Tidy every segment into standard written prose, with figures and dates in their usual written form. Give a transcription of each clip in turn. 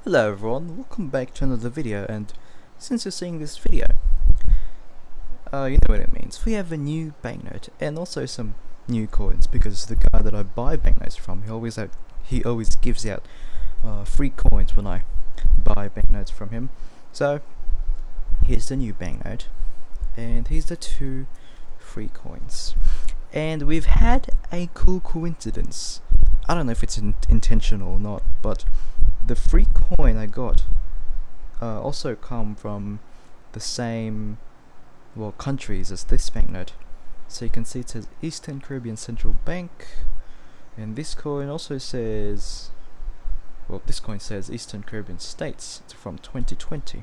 Hello everyone, welcome back to another video, and since you're seeing this video, you know what it means. We have a new banknote and also some new coins, because the guy that I buy banknotes from, he always gives out free coins when I buy banknotes from him. So here's the new banknote, and here's the two free coins. And we've had a cool coincidence. I don't know if it's intentional or not, but the free coin I got also come from the same countries as this banknote. So you can see it says Eastern Caribbean Central Bank, and this coin also says, this coin says Eastern Caribbean States. It's from 2020.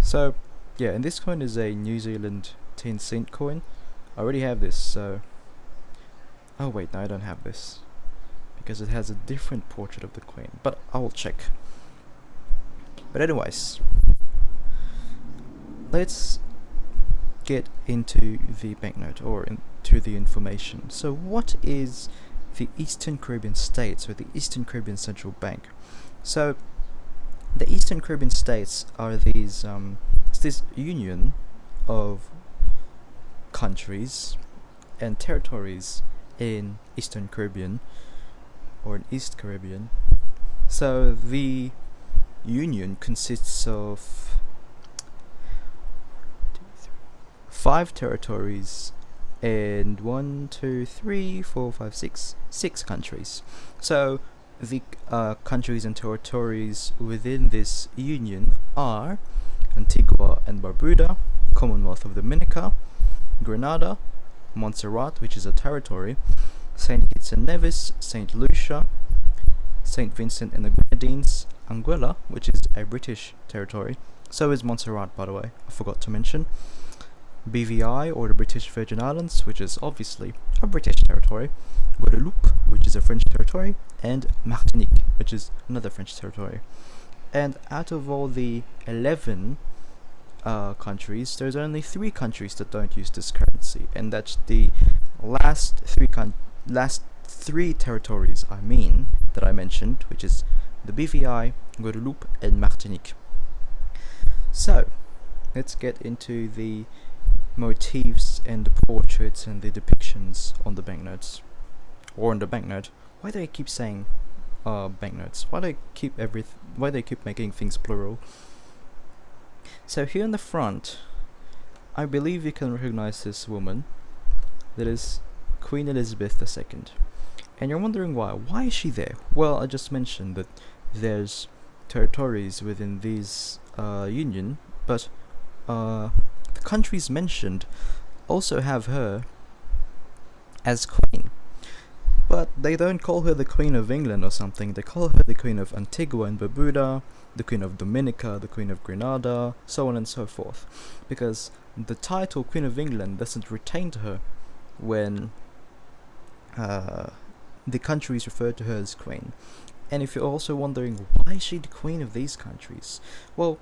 So yeah, and this coin is a New Zealand 10-cent coin. I already have this, so oh wait, no, I don't have this because it has a different portrait of the queen, but I will check. But anyways, let's get into the banknote, or into the information. So what is the Eastern Caribbean States, or the Eastern Caribbean Central Bank? So the Eastern Caribbean States are these it's this union of countries and territories in Eastern Caribbean, or in East Caribbean. So the union consists of 5 territories and 6 countries. So the countries and territories within this union are Antigua and Barbuda, Commonwealth of Dominica, Grenada, Montserrat, which is a territory, Saint Kitts and Nevis, Saint Lucia, Saint Vincent and the Grenadines, Anguilla, which is a British territory. So is Montserrat, by the way, I forgot to mention. BVI, or the British Virgin Islands, which is obviously a British territory, Guadeloupe, which is a French territory, and Martinique, which is another French territory. And out of all the 11 countries, there's only 3 countries that don't use this currency, and that's the last 3 territories that I mentioned, which is the BVI, Guadeloupe, and Martinique. So let's get into the motifs and the portraits and the depictions on the banknotes, or on the banknote. Why do I keep saying banknotes? Why do they keep making things plural? So here in the front, I believe you can recognize this woman. That is Queen Elizabeth II. And you're wondering why. Why is she there? Well, I just mentioned that there's territories within these union, but the countries mentioned also have her as queen. But they don't call her the Queen of England or something. They call her the Queen of Antigua and Barbuda, the Queen of Dominica, the Queen of Grenada, so on and so forth. Because the title Queen of England doesn't retain to her when the countries refer to her as Queen. And if you're also wondering, why is she the Queen of these countries? Well,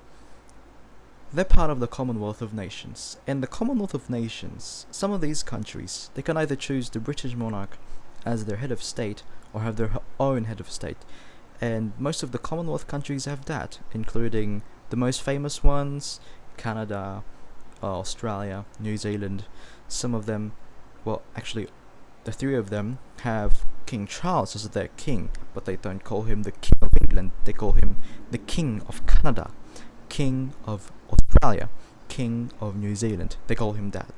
they're part of the Commonwealth of Nations. And the Commonwealth of Nations, some of these countries, they can either choose the British monarch as their head of state, or have their own head of state. And most of the Commonwealth countries have that, including the most famous ones: Canada, Australia, New Zealand. Some of them, actually the 3 of them have King Charles as their king, but they don't call him the King of England. They call him the King of Canada, King of Australia, King of New Zealand. They call him that.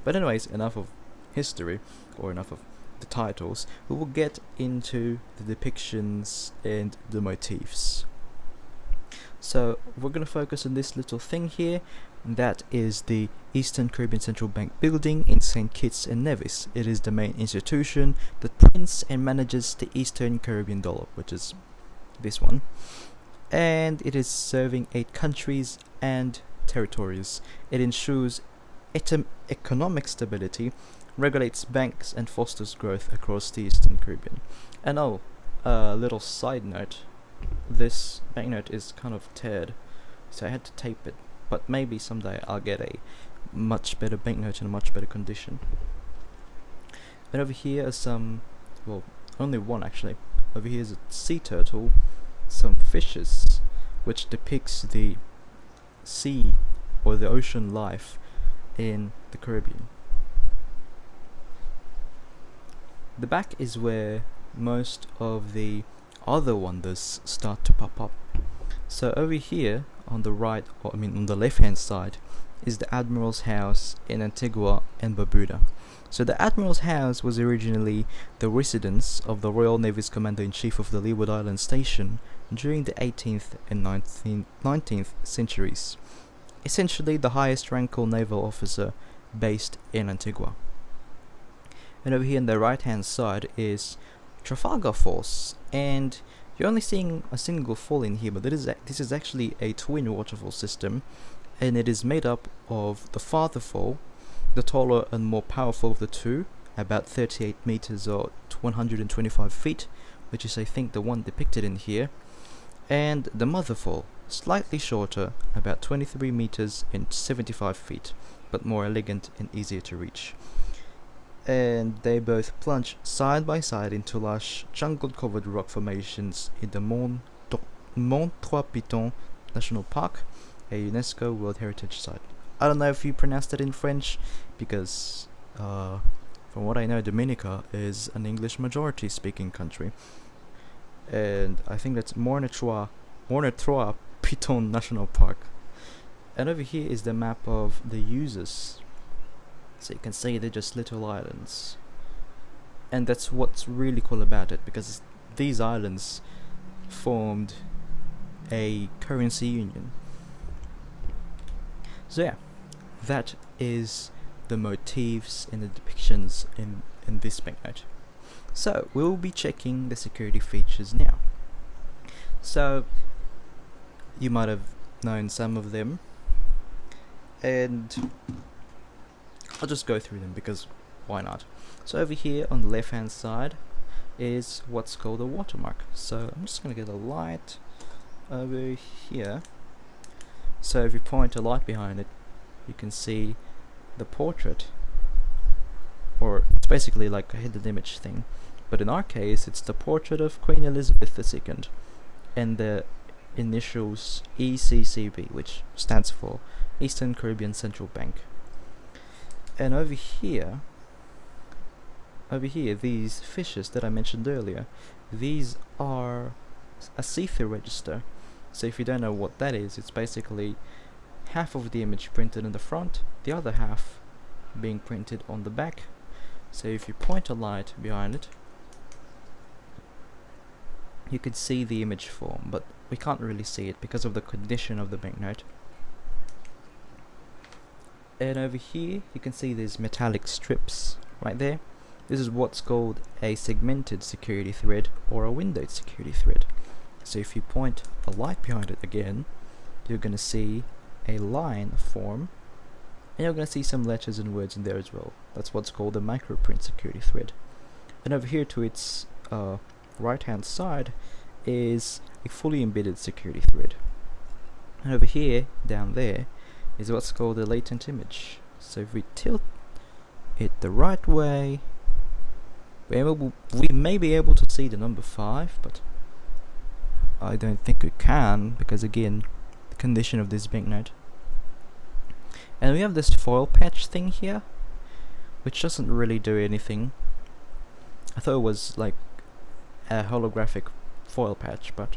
But anyways, enough of history, or enough of the titles. We will get into the depictions and the motifs. So we're going to focus on this little thing here, and that is the Eastern Caribbean Central Bank building in Saint Kitts and Nevis. It is the main institution that prints and manages the Eastern Caribbean dollar, which is this one. And it is serving 8 countries and territories. It ensures economic stability, regulates banks, and fosters growth across the Eastern Caribbean. And a little side note, this banknote is kind of teared, so I had to tape it, but maybe someday I'll get a much better banknote in a much better condition. And over here is some, only one actually. Over here is a sea turtle, some fishes, which depicts the sea or the ocean life in the Caribbean. The back is where most of the other wonders start to pop up. So over here on the right, or I mean on the left hand side, is the Admiral's House in Antigua and Barbuda. So the Admiral's House was originally the residence of the Royal Navy's Commander-in-Chief of the Leeward Island Station during the 18th and 19th centuries. Essentially the highest ranking naval officer based in Antigua. And over here on the right hand side is Trafalgar Falls, and you're only seeing a single fall in here, but this is actually a twin waterfall system, and it is made up of the farther fall, the taller and more powerful of the two, about 38 meters or 125 feet, which is I think the one depicted in here, and the mother fall, slightly shorter, about 23 meters and 75 feet, but more elegant and easier to reach. And they both plunge side by side into lush jungle-covered rock formations in the Mont Trois Pitons National Park, a UNESCO World Heritage Site. I don't know if you pronounce that in French, because from what I know, Dominica is an English majority speaking country, and I think that's Mont Trois Pitons National Park. And over here is the map of the users. So you can see they're just little islands, and that's what's really cool about it, because these islands formed a currency union. So yeah, that is the motifs and the depictions in this banknote. So we'll be checking the security features now. So you might have known some of them, and I'll just go through them because why not. So over here on the left hand side is what's called a watermark. So I'm just going to get a light over here. So if you point a light behind it, you can see the portrait, or it's basically like a hidden image thing, but in our case it's the portrait of Queen Elizabeth II and the initials ECCB, which stands for Eastern Caribbean Central Bank. And over here, these fishes that I mentioned earlier, these are a see-through register. So if you don't know what that is, it's basically half of the image printed in the front, the other half being printed on the back. So if you point a light behind it, you could see the image form, but we can't really see it because of the condition of the banknote. And over here you can see these metallic strips right there. This is what's called a segmented security thread or a windowed security thread. So if you point a light behind it again, you're going to see a line form, and you're going to see some letters and words in there as well. That's what's called a microprint security thread. And over here to its right hand side is a fully embedded security thread. And over here, down there, is what's called a latent image. So if we tilt it the right way, we may be able to see the number 5, but I don't think we can, because again, the condition of this banknote. And we have this foil patch thing here, which doesn't really do anything. I thought it was like a holographic foil patch, but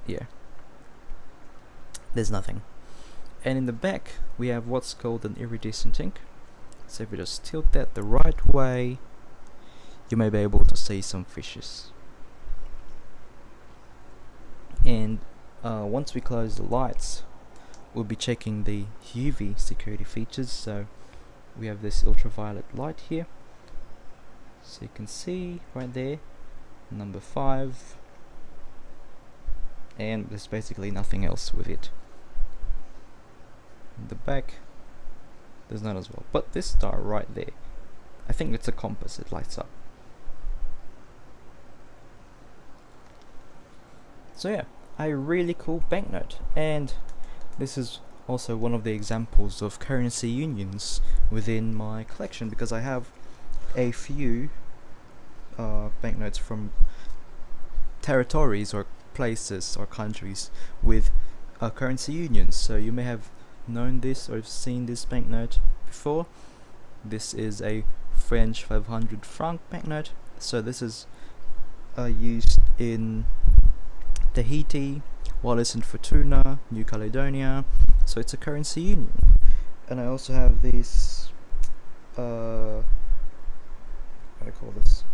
yeah, there's nothing. And in the back we have what's called an iridescent ink. So if you just tilt that the right way, you may be able to see some fishes. And once we close the lights, we'll be checking the UV security features. So we have this ultraviolet light here, so you can see right there number 5, and there's basically nothing else with it. In the back there's none as well, but this star right there, I think it's a compass, it lights up. So yeah, a really cool banknote, and this is also one of the examples of currency unions within my collection, because I have a few banknotes from territories or places or countries with currency unions. So you may have known this or seen this banknote before. This is a French 500 franc banknote. So this is used in Tahiti, Wallis and Futuna, New Caledonia. So it's a currency union. And I also have this what do I call this?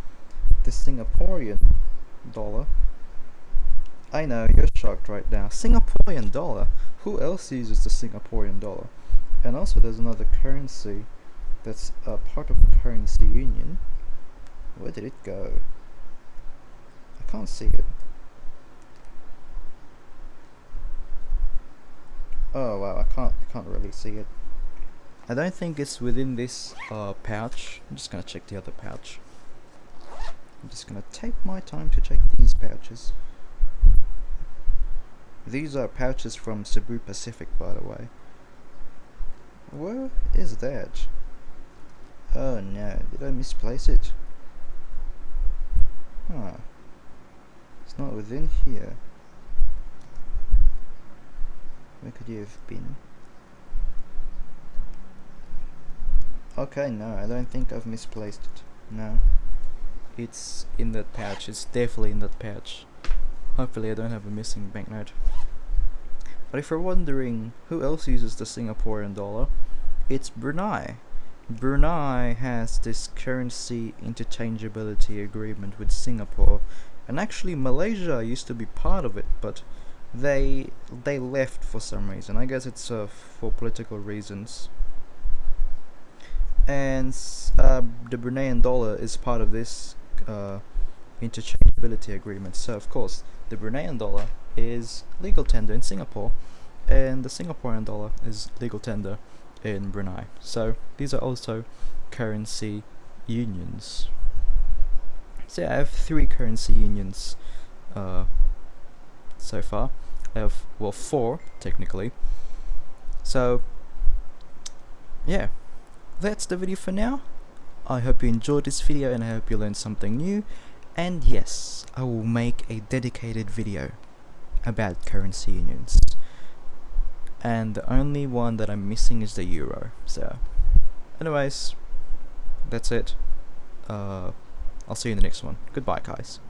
This Singaporean dollar. I know, you're shocked right now. Singaporean dollar? Who else uses the Singaporean dollar? And also there's another currency that's part of the currency union. Where did it go? I can't see it. Oh wow, I can't really see it. I don't think it's within this pouch. I'm just gonna check the other pouch. I'm just gonna take my time to check these pouches. These are pouches from Cebu Pacific, by the way. Where is that? Oh no, did I misplace it? Huh. It's not within here. Where could you have been? Okay, no, I don't think I've misplaced it. No. It's in that pouch. It's definitely in that pouch. Hopefully I don't have a missing banknote. But if you're wondering who else uses the Singaporean dollar, it's Brunei. Brunei has this currency interchangeability agreement with Singapore, and actually Malaysia used to be part of it, but they left for some reason. I guess it's for political reasons. And the Bruneian dollar is part of this interchangeability agreement. So of course the Bruneian dollar is legal tender in Singapore, and the Singaporean dollar is legal tender in Brunei. So these are also currency unions. So yeah, I have 3 currency unions so far. I have, well, 4 technically. So yeah, that's the video for now. I hope you enjoyed this video and I hope you learned something new. And yes, I will make a dedicated video about currency unions. And the only one that I'm missing is the euro. So anyways, that's it. I'll see you in the next one. Goodbye, guys.